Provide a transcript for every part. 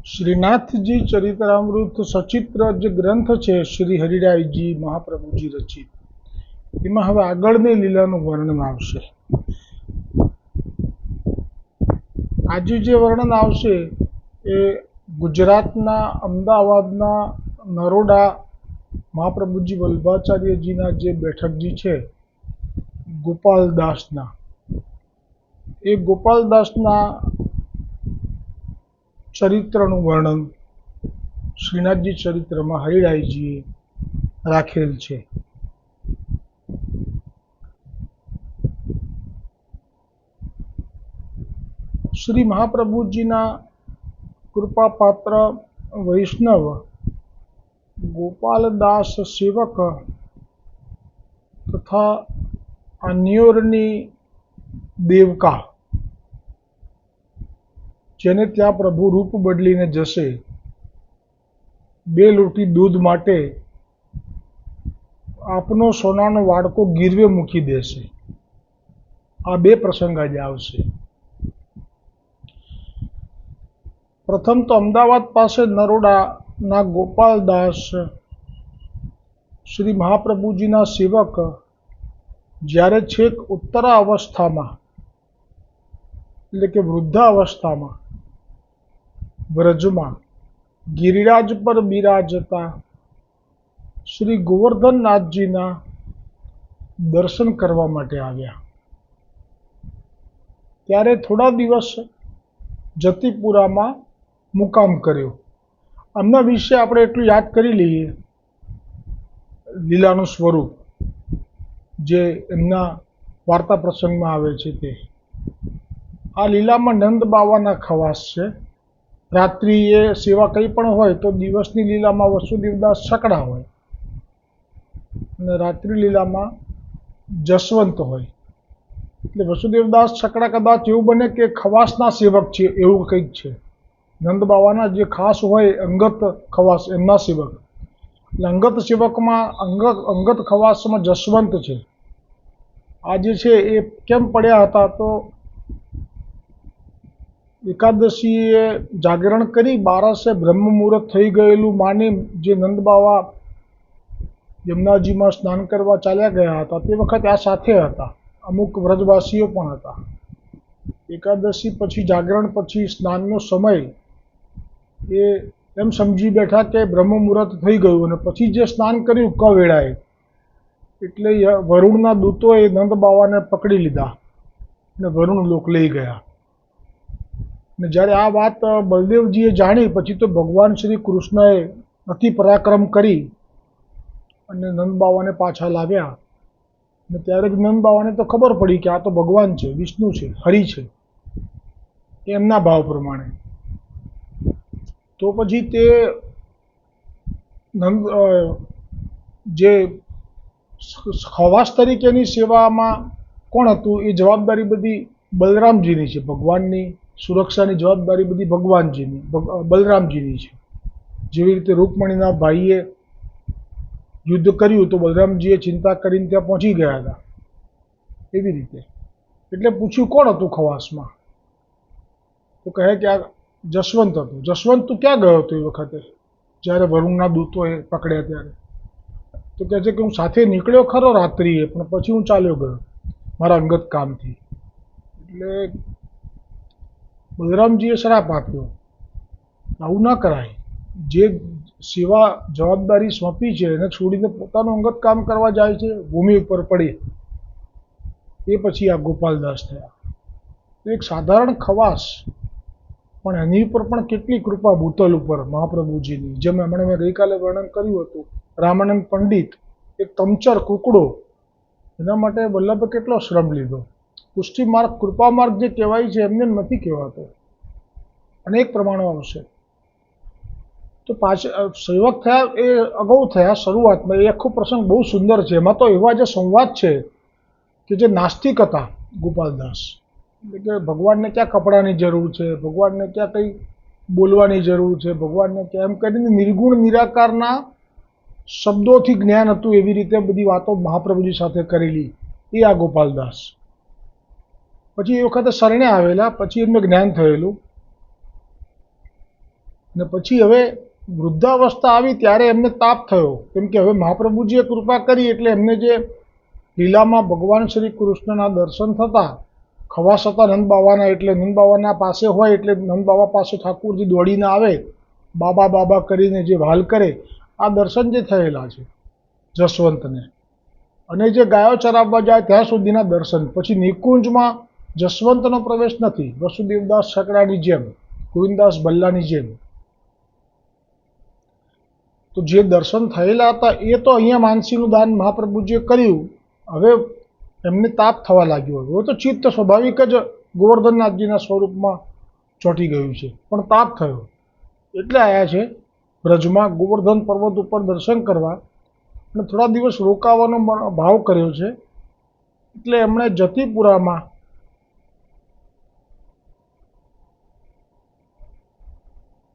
શ્રીનાથજી ચરિતરામૃત સચિત્ર જે ગ્રંથ છે શ્રી હરિરાયજી મહાપ્રભુજી રચિત, એમાં હવે આગળની લીલાનું વર્ણન આવશે. આજે જે વર્ણન આવશે એ ગુજરાતના અમદાવાદના નરોડા મહાપ્રભુજી વલ્ભાચાર્યજીના જે બેઠકજી છે ગોપાલદાસના, એ ગોપાલદાસના ચરિત્રનું વર્ણન શ્રીનાથજી ચરિત્રમાં હરિરાયજીએ રાખેલ છે. શ્રી મહાપ્રભુજીના કૃપાપાત્ર વૈષ્ણવ ગોપાલદાસ સેવક તથા અન્યોરની દેવકા, જેને ત્યાં પ્રભુ રૂપ બદલીને જશે, 2 લોટી દૂધ માટે આપનો સોનાનો વાડકો ગીરવે મૂકી દેશે. આ 2 પ્રસંગ આજે આવશે. પ્રથમ તો અમદાવાદ પાસે નરોડાના ગોપાલદાસ શ્રી મહાપ્રભુજીના સેવક જ્યારે છેક ઉત્તરા અવસ્થામાં એટલે કે વૃદ્ધાવસ્થામાં વ્રજમાં ગિરિરાજ પર બિરાજતા શ્રી ગોવર્ધનનાથજીના દર્શન કરવા માટે આવ્યા. ત્યારે થોડા દિવસ જતીપુરામાં મુકામ કર્યો. આમના વિશે આપણે એટલું યાદ કરી લઈએ, લીલાનું સ્વરૂપ જે એમના વાર્તા પ્રસંગમાં આવે છે તે. આ લીલામાં નંદ બાવાના ખવાસ છે. રાત્રિએ સેવા કંઈ પણ હોય તો દિવસની લીલામાં વસુદેવદાસ છકડા હોય અને રાત્રિ લીલામાં જસવંત હોય. એટલે વસુદેવદાસ છકડા કદાચ એવું બને કે ખવાસના સેવક છે એવું કંઈક છે. નંદ બાવાના જે ખાસ હોય અંગત ખવાસ એમના સેવક, એટલે અંગત સેવકમાં અંગત ખવાસમાં જસવંત છે. આ જે છે એ કેમ પડ્યા હતા તો એકાદશીએ જાગરણ કરી 12સે બ્રહ્મ મુહૂર્ત થઈ ગયેલું માની જે નંદ બાવા યમુનાજીમાં સ્નાન કરવા ચાલ્યા ગયા હતા તે વખતે આ સાથે હતા. અમુક વ્રજવાસીઓ પણ હતા. એકાદશી પછી જાગરણ પછી સ્નાનનો સમય એ એમ સમજી બેઠા કે બ્રહ્મ મુહૂર્ત થઈ ગયું અને પછી જે સ્નાન કર્યું કવેળાએ, એટલે વરુણના દૂતોએ નંદ બાવાને પકડી લીધા અને વરુણ લોક લઈ ગયા. ને જ્યારે આ વાત બલદેવજીએ જાણી પછી તો ભગવાન શ્રી કૃષ્ણએ અતિ પરાક્રમ કરી અને નંદ બાવાને પાછા લાવ્યા. ને ત્યારે જ નંદ બાવાને તો ખબર પડી કે આ તો ભગવાન છે, વિષ્ણુ છે, હરિ છે, એમના ભાવ પ્રમાણે. તો પછી તે જે ખવાસ તરીકેની સેવામાં કોણ હતું એ જવાબદારી બધી બલરામજીની છે. ભગવાનની સુરક્ષાની જવાબદારી બધી ભગવાનજીની બલરામજીની છે. જેવી રીતે રૂકમણીના ભાઈએ યુદ્ધ કર્યું તો બલરામજીએ ચિંતા કરીને ત્યાં પહોંચી ગયા હતા, એવી રીતે. એટલે પૂછ્યું કોણ હતું ખવાસમાં, તો કહે કે આ જસવંત હતું. જસવંત તું ક્યાં ગયો હતો એ વખતે જ્યારે વરુણના દૂતોએ પકડ્યા ત્યારે? તો કહે છે કે હું સાથે નીકળ્યો ખરો રાત્રિએ, પણ પછી હું ચાલ્યો ગયો મારા અંગત કામથી. એટલે બલરામજીએ શ્રાપ આપ્યો, આવું ના કરાય. જે સેવા જવાબદારી સોંપી છે એને છોડીને પોતાનું અંગત કામ કરવા જાય છે, ભૂમિ ઉપર પડી. એ પછી આ ગોપાલદાસ થયા. એક સાધારણ ખવાસ, પણ એની ઉપર પણ કેટલી કૃપા ભૂતલ ઉપર મહાપ્રભુજીની. જેમ હમણાં મેં ગઈકાલે વર્ણન કર્યું હતું, રામાનંદ પંડિત એક તમચર કુકડો, એના માટે વલ્લભે કેટલો શ્રમ લીધો. પુષ્ટિ માર્ગ કૃપા માર્ગ જે કહેવાય છે એમને નથી કહેવાતો, અનેક પ્રમાણો આવશે. તો સેવક થયા એ અગાઉ થયા શરૂઆતમાં. એ આખો પ્રસંગ બહુ સુંદર છે. એમાં તો એવા જે સંવાદ છે કે જે નાસ્તિક હતા ગોપાલદાસ, એટલે કે ભગવાનને ક્યાં કપડાની જરૂર છે, ભગવાનને ક્યાં કંઈ બોલવાની જરૂર છે, ભગવાનને ક્યાં, એમ કરીને નિર્ગુણ નિરાકારના શબ્દોથી જ્ઞાન હતું. એવી રીતે બધી વાતો મહાપ્રભુજી સાથે કરેલી એ આ ગોપાલદાસ. પછી એ વખતે શરણે આવેલા, પછી એમને જ્ઞાન થયેલું. ને પછી હવે વૃદ્ધાવસ્થા આવી ત્યારે એમને તાપ થયો, કેમ કે હવે મહાપ્રભુજીએ કૃપા કરી એટલે એમને જે લીલામાં ભગવાન શ્રી કૃષ્ણના દર્શન થતા, ખવાસ હતા નંદ બાવાના, એટલે નંદ બાવાના પાસે હોય એટલે નંદ બાવા પાસે ઠાકુરજી દોડીને આવે, બાબા બાબા કરીને જે વાલ કરે, આ દર્શન જે થયેલા છે જસવંતને. અને જે ગાયો ચરાવવા જાય ત્યાં સુધીના દર્શન. પછી નિકુંજમાં જસવંતનો પ્રવેશ નથી, વસુદેવદાસ છકડાની જેમ, ગોવિંદદાસ ભલ્લાની જેમ. તો જે દર્શન થયેલા હતા એ તો અહીંયા માનસીનું દાન મહાપ્રભુજીએ કર્યું. હવે એમને તાપ થવા લાગ્યો. હવે તો ચિત્ત સ્વાભાવિક જ ગોવર્ધનનાથજીના સ્વરૂપમાં ચોંટી ગયું છે, પણ તાપ થયો એટલે આવ્યા છે બ્રજમાં ગોવર્ધન પર્વત ઉપર દર્શન કરવા, અને થોડા દિવસ રોકાવાનો ભાવ કર્યો છે. એટલે એમણે જતીપુરામાં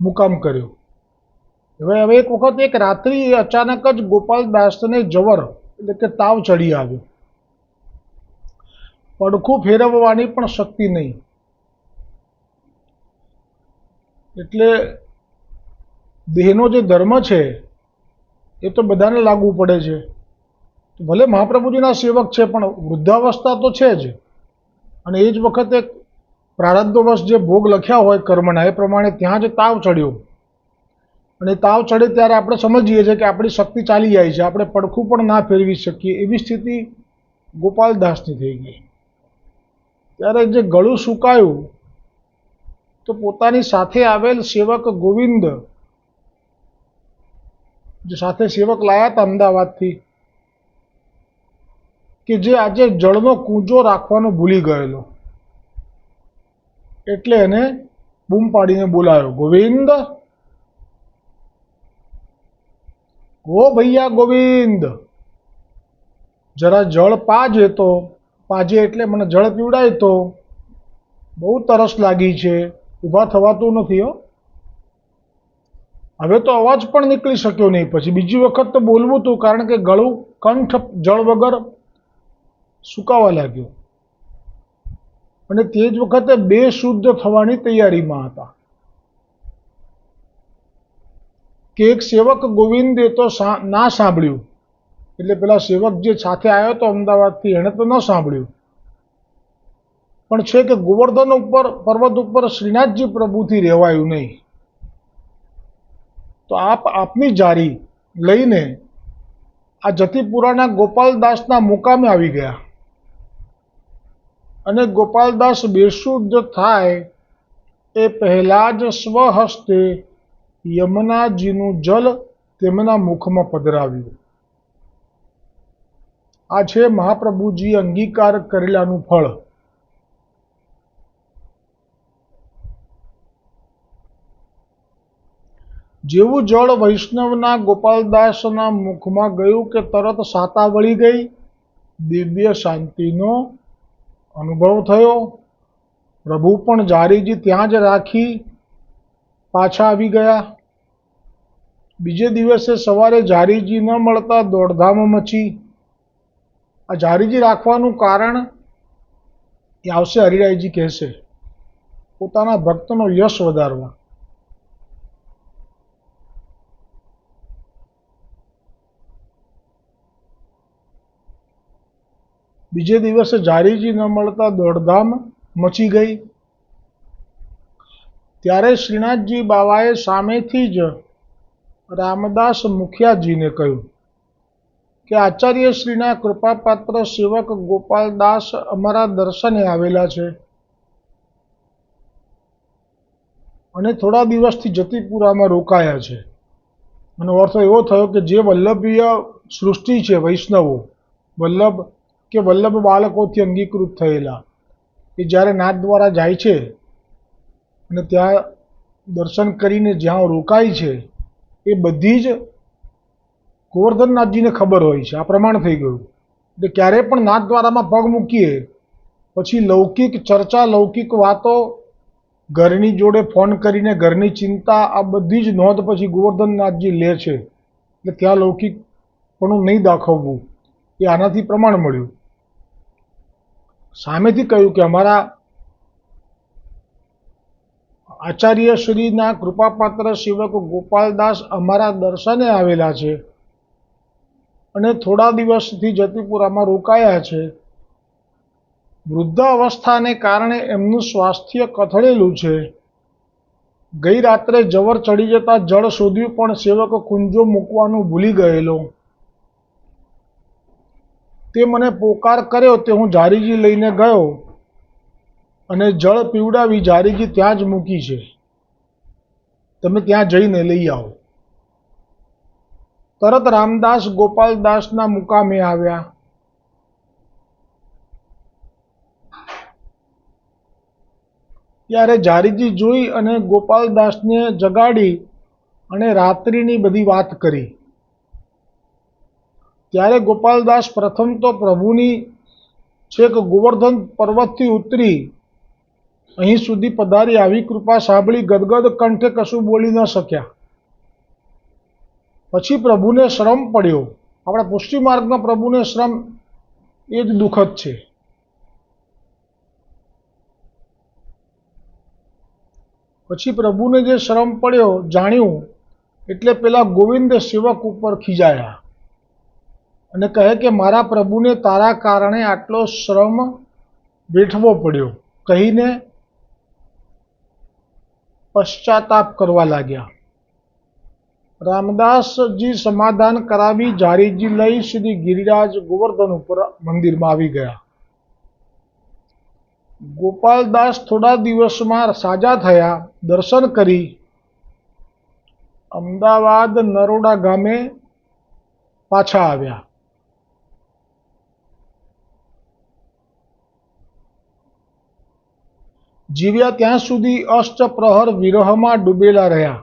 મુકામ કર્યો. હવે એક વખત એક રાત્રિ અચાનક જ ગોપાલદાસને જવર એટલે કે તાવ ચડી આવ્યો. પડખું ફેરવવાની પણ શક્તિ નહીં. એટલે દેહનો જે ધર્મ છે એ તો બધાને લાગુ પડે છે. ભલે મહાપ્રભુજીના સેવક છે પણ વૃદ્ધાવસ્થા તો છે જ, અને એ જ વખતે પ્રારબ્ધવશ જે ભોગ લખ્યા હોય કર્મના એ પ્રમાણે ત્યાં જ તાવ ચડ્યો. અને તાવ ચડે ત્યારે આપણે સમજીએ છીએ કે આપણી શક્તિ ચાલી જાય છે, આપણે પડખું પણ ના ફેરવી શકીએ એવી સ્થિતિ ગોપાલદાસની થઈ ગઈ. ત્યારે જે ગળું સુકાયું તો પોતાની સાથે આવેલ સેવક ગોવિંદ, જે સાથે સેવક લાયા હતા અમદાવાદથી, કે જે આજે જળનો કૂંજો રાખવાનો ભૂલી ગયેલો, એટલે એને બૂમ પાડીને બોલાયો, ગોવિંદ, ઓ ભૈયા ગોવિંદ, જરા જળ પાજે તો. પાજે એટલે મને જળ પીવડાય તો, બહુ તરસ લાગી છે, ઊભા થવાતું નથી. હવે તો અવાજ પણ નીકળી શક્યો નહીં. પછી બીજી વખત તો બોલવું હતું, કારણ કે ગળું કંઠ જળ વગર સુકાવા લાગ્યું. અને તે જ વખતે બેશુદ્ધ થવાની તૈયારીમાં હતા કે એક સેવક ગોવિંદે તો ના સાંભળ્યું. એટલે પેલા સેવક જે સાથે આવ્યો હતો અમદાવાદથી એણે તો ન સાંભળ્યું, પણ છે કે ગોવર્ધન ઉપર પર્વત ઉપર શ્રીનાથજી પ્રભુથી રહેવાયું નહીં. તો આપની જારી લઈને આ જતીપુરાના ગોપાલદાસના મુકામે આવી ગયા. અને ગોપાલદાસ બેશુદ્ધ થાય એ પહેલા જ સ્વહસ્તે યમુનાજીનું જલ તેમના મુખમાં પધરાવ્યું. આ છે મહાપ્રભુજી અંગીકાર કરેલાનું ફળ. જેવું જળ વૈષ્ણવના ગોપાલદાસના મુખમાં ગયું કે તરત સાતા વળી ગઈ, દિવ્ય શાંતિનો અનુભવ થયો. પ્રભુ પણ જારીજી ત્યાં જ રાખી પાછા આવી ગયા. બીજે દિવસે સવારે જારીજી ન મળતા દોડધામ મચી. આ જારીજી રાખવાનું કારણ એ આવશે હરિરાયજી કહેશે, પોતાના ભક્તનો યશ વધારવા. બીજે દિવસે જારીજી ન મળતા દોડધામ મચી ગઈ. ત્યારે શ્રીનાથજી બાવાએ સામેથી જ રામદાસ મુખિયાજીને કહ્યું કે આચાર્યશ્રીના કૃપાપાત્ર સેવક ગોપાલદાસ અમારા દર્શને આવેલા છે અને થોડા દિવસથી જતીપુરામાં રોકાયા છે. એનો અર્થ એવો થયો કે જે વલ્લભીય સૃષ્ટિ છે, વૈષ્ણવો વલ્લભ કે વલ્લભ બાળકોથી અંગીકૃત થયેલા, એ જ્યારે નાથ દ્વારા જાય છે અને ત્યાં દર્શન કરીને જ્યાં રોકાય છે એ બધી જ ગોવર્ધનનાથજીને ખબર હોય છે. આ પ્રમાણ થઈ ગયું. એટલે ક્યારેય પણ નાથ દ્વારામાં પગ મૂકીએ પછી લૌકિક ચર્ચા, લૌકિક વાતો, ઘરની જોડે ફોન કરીને ઘરની ચિંતા, આ બધી જ નોંધ પછી ગોવર્ધનનાથજી લે છે. એટલે ત્યાં લૌકિકપણું નહીં દાખવવું, એ આનાથી પ્રમાણ મળ્યું. સામેથી કહ્યું કે અમારા આચાર્ય શ્રીના કૃપાપાત્ર સેવક ગોપાલદાસ અમારા દર્શને આવેલા છે અને થોડા દિવસથી જતીપુરામાં રોકાયા છે. વૃદ્ધાવસ્થાને કારણે એમનું સ્વાસ્થ્ય કથળેલું છે. ગઈ રાત્રે જવર ચડી જતા જળ શોધ્યું, પણ સેવક કુંજો મૂકવાનું ભૂલી ગયેલો. તે મને પોકાર કર્યો તે હું જારીજી લઈને ગયો અને જળ પીવડાવી જારીજી ત્યાં જ મૂકી છે. તમે ત્યાં જઈને લઈ આવો. તરત રામદાસ ગોપાલદાસના મુકામે આવ્યા. ત્યારે જારીજી જોઈ અને ગોપાલદાસને જગાડી અને રાત્રિની બધી વાત કરી. ત્યારે ગોપાલદાસ પ્રથમ તો પ્રભુની છેક ગોવર્ધન પર્વતથી ઉતરી અહીં સુધી પધારી આવી કૃપા સાંભળી ગદગદ કંઠે કશું બોલી ન શક્યા. પછી પ્રભુને શ્રમ પડ્યો. આપણા પુષ્ટિ માર્ગમાં પ્રભુને શ્રમ એ જ દુઃખદ છે. પછી પ્રભુને જે શ્રમ પડ્યો જાણ્યું એટલે પેલા ગોવિંદ સેવક ઉપર ખીજાયા અને કહે કે મારા પ્રભુને તારા કારણે આટલો શ્રમ વેઠવો પડ્યો કહીને પશ્ચાતાપ કરવા લાગ્યા. રામદાસજી સમાધાન કરાવી જારીજી લઈ શ્રી ગિરિરાજ ગોવર્ધન ઉપર મંદિરમાં આવી ગયા. ગોપાલદાસ થોડા દિવસમાં સાજા થયા. દર્શન કરી અમદાવાદ નરોડા ગામે પાછા આવ્યા. જીવ્યા ત્યાં સુધી અષ્ટપ્રહર વિરહમાં ડૂબેલા રહ્યા.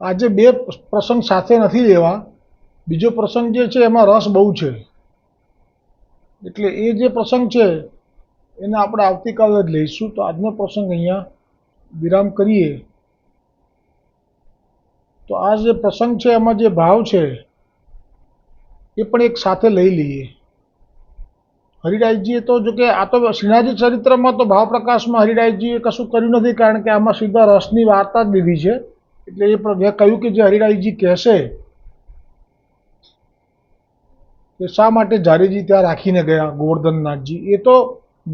આજે બે પ્રસંગ સાથે નથી લેવા. બીજો પ્રસંગ જે છે એમાં રસ બહુ છે, એટલે એ જે પ્રસંગ છે એને આપણે આવતીકાલે જ લઈશું. તો આજનો પ્રસંગ અહીંયા વિરામ કરીએ. તો આ જે પ્રસંગ છે એમાં જે ભાવ છે એ પણ એક સાથે લઈ લઈએ. હરિરાયજીએ તો જો કે આ તો શ્રીનાથજી ચરિત્રમાં તો ભાવ પ્રકાશમાં હરિરાયજીએ કશું કર્યું નથી, કારણ કે આમાં સીધા રસની વાર્તા જ લીધી છે. એટલે એ મેં કહ્યું કે જે હરિરાયજી કહેશે કે શા માટે જારીજી ત્યાં રાખીને ગયા ગોવર્ધનનાથજી, એ તો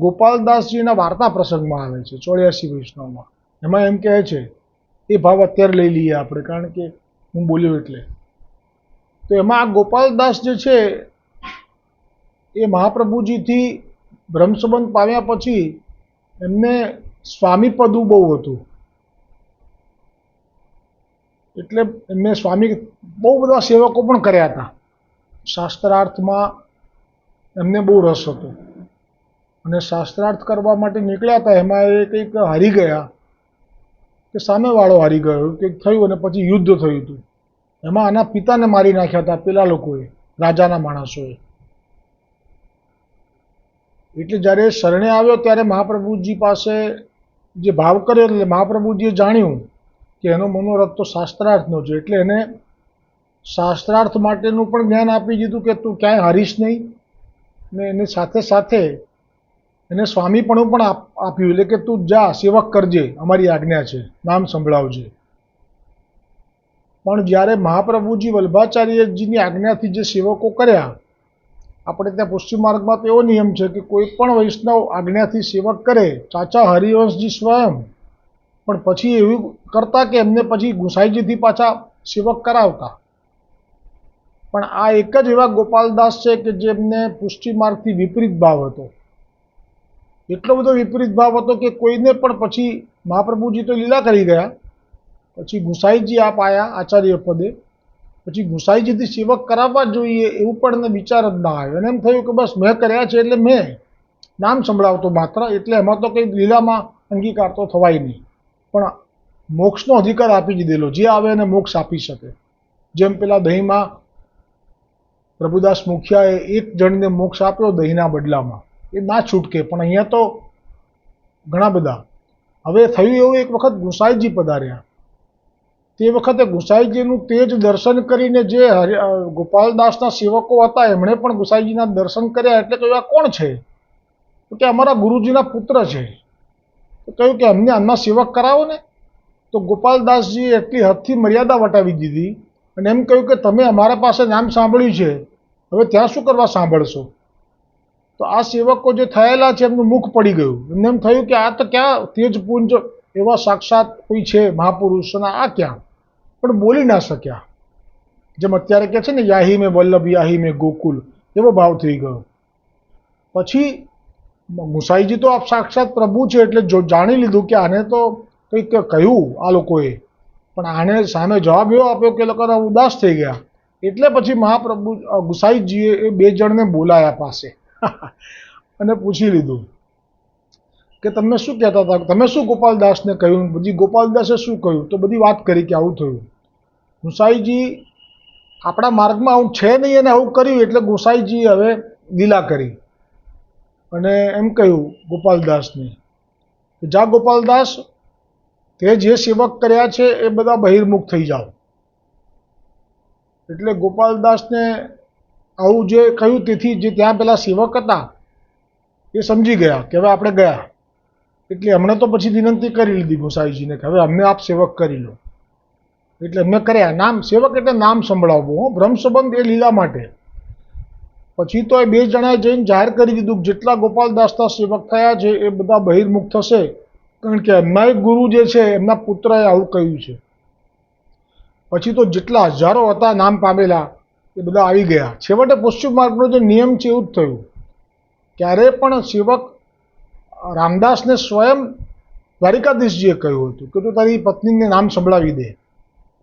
ગોપાલદાસજીના વાર્તા પ્રસંગમાં આવે છે 84 વૈષ્ણવમાં. એમાં એમ કહે છે. એ ભાવ અત્યારે લઈ લઈએ આપણે, કારણ કે હું બોલ્યો એટલે. તો એમાં આ ગોપાલદાસ જે છે એ મહાપ્રભુજીથી બ્રહ્મસંબંધ પામ્યા પછી એમને સ્વામી પદું બહુ હતું. એટલે એમને સ્વામી બહુ બધા સેવકો પણ કર્યા હતા. શાસ્ત્રાર્થમાં એમને બહુ રસ હતો અને શાસ્ત્રાર્થ કરવા માટે નીકળ્યા હતા. એમાં એ કંઈક હારી ગયા કે સામેવાળો હારી ગયો કંઈક થયું અને પછી યુદ્ધ થયું હતું. એમાં આના પિતાને મારી નાખ્યા હતા પેલા લોકોએ, રાજાના માણસોએ. એટલે જ્યારે શરણે આવ્યો ત્યારે મહાપ્રભુજી પાસે જે ભાવ કર્યો એટલે મહાપ્રભુજીએ જાણ્યું કે એનો મનોરથ તો શાસ્ત્રાર્થનો છે. એટલે એને શાસ્ત્રાર્થ માટેનું પણ જ્ઞાન આપી દીધું કે તું ક્યાંય હારીશ નહીં, ને એની સાથે સાથે એને સ્વામીપણું પણ આપ્યું. એટલે કે તું જા સેવક કરજે, અમારી આજ્ઞા છે, નામ સંભળાવજે. પણ જ્યારે મહાપ્રભુજી વલ્ભાચાર્યજીની આજ્ઞાથી જે સેવકો કર્યા, આપણે ત્યાં પશ્ચિમ માર્ગમાં તો એવો નિયમ છે કે કોઈ પણ વૈષ્ણવ આજ્ઞાથી સેવક કરે, ચાચા હરિવંશજી સ્વયં પણ પછી એવું કરતા કે એમને પછી ગુસાઈજીથી પાછા સેવક કરાવતા. પણ આ એક જ એવા ગોપાલદાસ છે કે જેમને પુષ્ટિ માર્ગથી વિપરીત ભાવ હતો. એટલો બધો વિપરીત ભાવ હતો કે કોઈને પણ પછી મહાપ્રભુજી તો લીલા કરી ગયા, પછી ગુસાઈજી આપ આવ્યા આચાર્ય પદે, પછી ગુસાઈજીથી સેવક કરાવવા જોઈએ એવું પણ એને વિચાર જ ના આવ્યો. અને એમ થયું કે બસ મેં કર્યા છે એટલે મેં નામ સંભળાવતો માત્ર, એટલે એમાં તો કંઈ લીલામાં અંગીકાર તો થવાય નહીં. પણ મોક્ષનો અધિકાર આપી દીધેલો, જે આવે એને મોક્ષ આપી શકે. જેમ પેલા દહીંમાં પ્રભુદાસ મુખિયાએ એક જણને મોક્ષ આપ્યો દહીંના બદલામાં, એ ના છૂટકે. પણ અહીંયા તો ઘણા બધા. હવે થયું એવું, એક વખત ગુસાઈજી પધાર્યા. તે વખતે ગુસાઈજીનું તેજ દર્શન કરીને જે ગોપાલદાસના સેવકો હતા એમણે પણ ગુસાઈજીના દર્શન કર્યા. એટલે કહ્યું આ કોણ છે? તો કે અમારા ગુરુજીના પુત્ર છે. તો કહ્યું કે અમને આમના સેવક કરાવો ને. તો ગોપાલદાસજીએ એટલી હદથી મર્યાદા વટાવી દીધી અને એમ કહ્યું કે તમે અમારા પાસે નામ સાંભળ્યું છે, હવે ત્યાં શું કરવા સાંભળશો? તો આ સેવકો જે થયેલા છે એમનું મુખ પડી ગયું. એમને એમ થયું કે આ તો ક્યાં તેજપુંજ એવા સાક્ષાત કોઈ છે મહાપુરુષ, અને આ ક્યાં? પણ બોલી ના શક્યા. જેમ અત્યારે કહે છે ને, યાહી મેં વલ્લભ યાહી મેં ગોકુલ, એવો ભાવ થઈ ગયો. પછી ગુસાઈજી તો આપ સાક્ષાત પ્રભુ છે એટલે જો જાણી લીધું કે આને તો કંઈક કહ્યું આ લોકોએ, પણ આને સામે જવાબ એવો આપ્યો કે લોકો ઉદાસ થઈ ગયા. એટલે પછી મહાપ્રભુ ગુસાઈજીએ એ બે જણને બોલાયા પાસે અને પૂછી લીધું કે તમે શું કહેતા હતા, તમે શું ગોપાલદાસને કહ્યું, બધી ગોપાલદાસે શું કહ્યું? તો બધી વાત કરી કે આવું થયું. ગુસાઈજી આપણા માર્ગમાં આવું છે નહીં અને આવું કર્યું એટલે ગુસાઈજીએ હવે લીલા કરી અને એમ કહ્યું ગોપાલદાસને કે જા ગોપાલદાસ, તે જે સેવક કર્યા છે એ બધા બહિર્મુખ થઈ જાઓ. એટલે ગોપાલદાસને આવું જે કહ્યું તેથી જે ત્યાં પેલા સેવક હતા એ સમજી ગયા કે હવે આપણે ગયા. એટલે એમણે તો પછી વિનંતી કરી લીધી ગોસાઈજીને કે હવે અમને આપ સેવક કરી લો. એટલે એમને કર્યા. નામ સેવક એટલે નામ સંભળાવવું, બ્રહ્મ સંબંધ એ લીલા માટે. પછી તો એ બે જણાએ જઈને જાહેર કરી દીધું કે જેટલા ગોપાલદાસના સેવક થયા છે એ બધા બહિર્મુખ થશે, કારણ કે એમના એક ગુરુ જે છે એમના પુત્રએ આવું કહ્યું છે. પછી તો જેટલા હજારો હતા નામ પામેલા એ બધા આવી ગયા. છેવટે પશ્ચિમ માર્ગનો જે નિયમ છે એવું જ થયું. ક્યારે પણ સેવક રામદાસને સ્વયં દ્વારિકાધીશજીએ કહ્યું હતું કે તું તારી પત્નીને નામ સંભળાવી દે,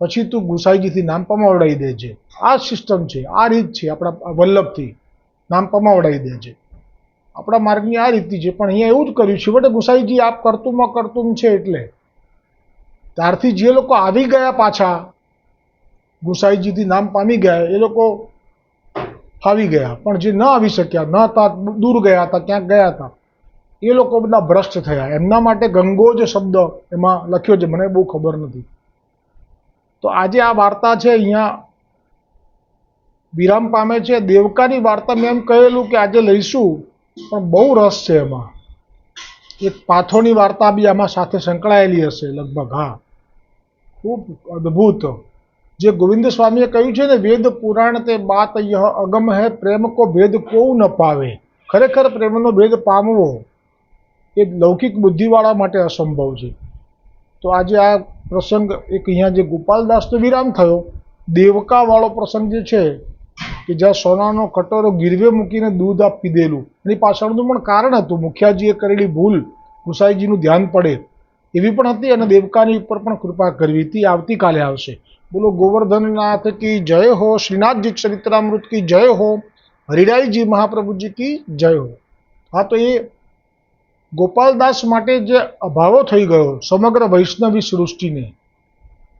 પછી તું ગુસાઈજીથી નામ પમાવડાવી દેજે. આ સિસ્ટમ છે, આ રીત છે આપણા વલ્લભથી નામ પમાવડાવી દેજે. આપણા માર્ગની આ રીતિ છે. પણ અહીંયા એવું જ કર્યું છે. છેવટે ગુસાઈજી આપ કરતુંમાં કરતું છે. એટલે ત્યારથી જે લોકો આવી ગયા પાછા ગુસાઈજીથી નામ પામી ગયા એ લોકો આવી ગયા, પણ જે ન આવી શક્યા, ન હતા, દૂર ગયા હતા, ક્યાંક ગયા હતા, એ લોકો બધા ભ્રષ્ટ થયા. એમના માટે ગંગોજ શબ્દ એમાં લખ્યો છે, મને બહુ ખબર નથી. તો આજે આ વાર્તા છે અહીંયા વિરામ પામે છે. દેવકાની વાર્તા મેં એમ કહેલું કે આજે લઈશું, પણ બહુ રસ છે એમાં. એક પાથોની વાર્તા બી આમાં સાથે સંકળાયેલી હશે લગભગ. હા, ખૂબ અદ્ભુત. જે ગોવિંદ સ્વામીએ કહ્યું છે ને, વેદ પુરાણ તે બાત યહ અગમ હૈ, પ્રેમ કો ભેદ કોઉ ન પાવે. ખરેખર પ્રેમનો ભેદ પામવો એ લૌકિક બુદ્ધિવાળા માટે અસંભવ છે. તો આજે આ પ્રસંગ એક અહીંયા જે ગોપાલદાસનો વિરામ થયો, દેવકાવાળો પ્રસંગ જે છે કે જ્યાં સોનાનો કટોરો ગીરવે મૂકીને દૂધ આપી દેલું, એની પાછળનું પણ કારણ હતું. મુખિયાજીએ કરેલી ભૂલ ગુસાઈજીનું ધ્યાન પડે એવી પણ હતી, અને દેવકાની ઉપર પણ કૃપા કરવી હતી. આવતીકાલે આવશે. બોલો ગોવર્ધનનાથ કી જય હો, શ્રીનાથજી ચરિત્રામૃત કી જય હો, હરિરાયજી મહાપ્રભુજી કી જય હો. હા, તો એ ગોપાલદાસ માટે જે અભાવો થઈ ગયો સમગ્ર વૈષ્ણવી સૃષ્ટિને,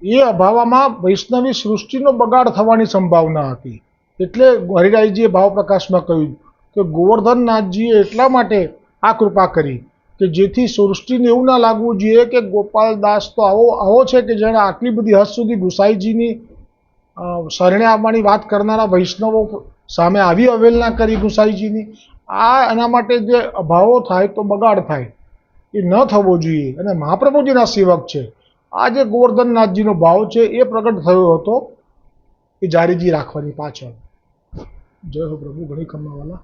એ અભાવમાં વૈષ્ણવી સૃષ્ટિનો બગાડ થવાની સંભાવના હતી. એટલે હરિરાયજીએ ભાવ પ્રકાશમાં કહ્યું કે ગોવર્ધનનાથજીએ એટલા માટે આ કૃપા કરી કે જેથી સૃષ્ટિને એવું ના લાગવું જોઈએ કે ગોપાલદાસ તો આવો છે કે જેણે આટલી બધી હદ સુધી ગુસાઈજીની શરણે આવવાની વાત કરનારા વૈષ્ણવો સામે આવી અવહેલના કરી ગુસાઈજીની. આ એના માટે જે અભાવો થાય તો બગાડ થાય, એ ન થવો જોઈએ. અને મહાપ્રભુજીના સેવક છે. આ જે ગોવર્ધનનાથજીનો ભાવ છે એ પ્રગટ થયો હતો એ જારીજી રાખવાની પાછળ. જય હો પ્રભુ, ઘણી ખમ્માવાલા.